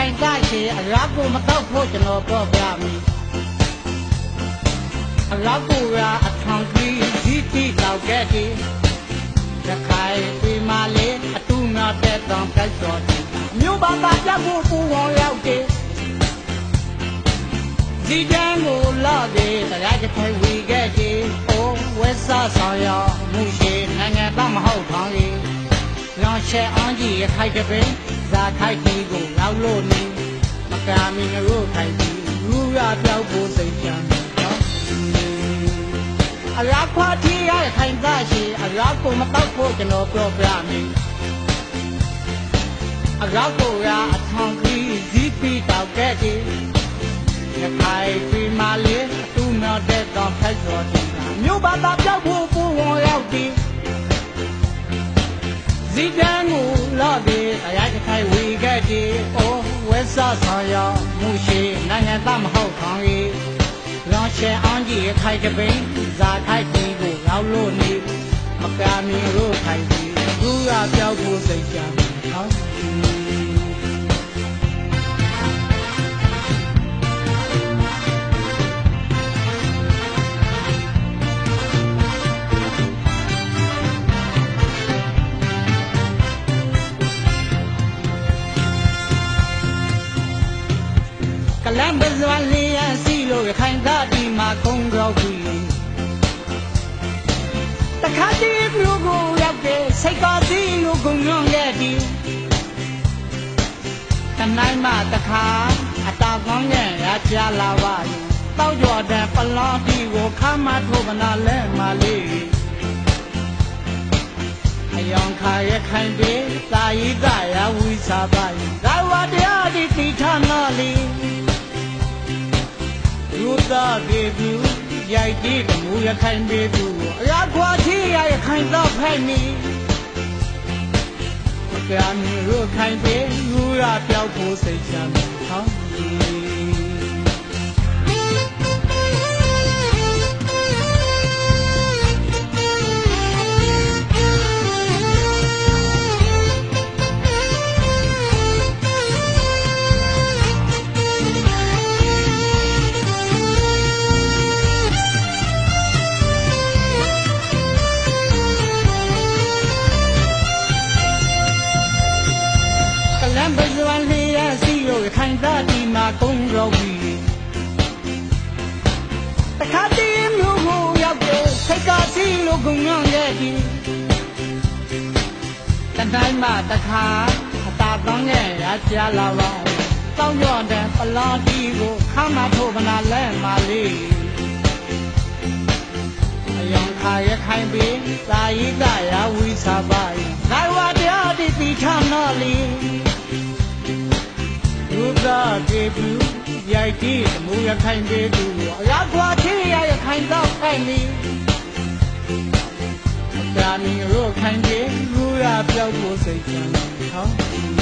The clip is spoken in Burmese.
ခိုင်သားရှိအရာကိုမတော့ဖို့ကျွန်တော်ပြောပြမယ်အရာကိုရာအထောင်ကြီးဒီတိတော့ခဲ့တယ်ရခိုင်ဒီမာလေးအတူငါတဲ့တောင်ကြိုက်တော်တယ်မြို့ဘာသာပြဖို့ပူဝင်ရောက်တယ်ဒီတန်းကိုလာတယ်တရားကြခိုင်ဝေခဲ့တယ်အိုးဝက်ဆဆောင်ရမှုရှိနိုင်ငံသားမဟုတ်ထောင်းလေးလောင်ရှဲအောင်ကြီးရခိုင်တပင်းဇာခိုက်ကြီးကိုရောက်လို့နေမကာမီတို့ခိုင်ကြီးလူရပြောက်ဖို့စိတ်ချမ်းနော်အရာခွာတီးရခိုင်သားရှိအရာကိုမတော့ဖို့ကျွန်တော်ပြောပြမယ်အရာကိုရအထောင်ကြီးဇီးပြီးတော့ခဲ့တယ်ရခိုင်ပြည်မာလေးအတူနောက်တဲ့တော့ဖိုက်တော်တယ်မြို့ဘာသာပြောက်ဖို့ပူဝင်ရောက်တယ်ဇီတန်းကိုလာတယ်အရာတစ်ခိုင်ဝေခဲ့တယ်အိုးဝက်ဆဆောင်ရမှုရှိနိုင်ငံသားမဟုတ်ခေါင်းကြီးလောင်ရှဲအောင်ကြီးရခိုင်တပင်းဇာခိုက်ကြီးကိုရောက်လို့နေမကာမီတို့ခိုင်ကြီးလူရပြောက်ဖို့စိတ်ကြမ်းနော်လမ်းပဇွန်လေးရစီလို့ရခိုင်သားဒီမှာကုန်းကြောက်ပြီးတခါတည်းမြို့ကိုရောက်တဲ့စိတ်ကားစီလို့ကုန်းညွန့်ခဲ့ဒီတနိုင်မှတခါအတာကောင်းရဲ့ရကြလာပါတောက်ကြော်တဲ့ပလောင်းဒီကိုခါမထိုးမနာလဲမလေးအယောင်ခါရခိုင်ပြီးသာယီကရဝီစားပါဒါဝတရားဒီတိထနာလေးလူသားပြေသူရိုက်တိကမူရခိုင်ပြေသူအရာခွာချီရခိုင်တော့ဖိုက်နီမကမ်းရိုးခိုင်ပြေလူရပြောက်ဖို့စိတ်ချမ်းဟောဘဇွန်လေးရစီလို့ခိုင်သားဒီမှာကုန်းရောက်ပြီးတခါတည်းမြို့ကိုရောက်တဲ့စိတ်ကားစီလို့ကုန်းညွန့်ခဲ့ဒီတတိုင်းမှတခါအတာတောင်းရဲ့ရကြလာပါတောင်းရော့တဲ့ပလောင်းတီကိုခါမထိုးမနာလဲမလေးအယောင်ခါရခိုင်ပြီးသာယီကရဝီစားပါဒါဝတရားဒီတိထနာလေးလူသားပြေသူရိုက်တိမူရခိုင်ပြေသူအရာခွာချီရခိုင်တော့ဖိုက်နီဒါမီရိုခိုင်ပြေလူရပြောက်ဖို့စိတ်ချမ်းဟော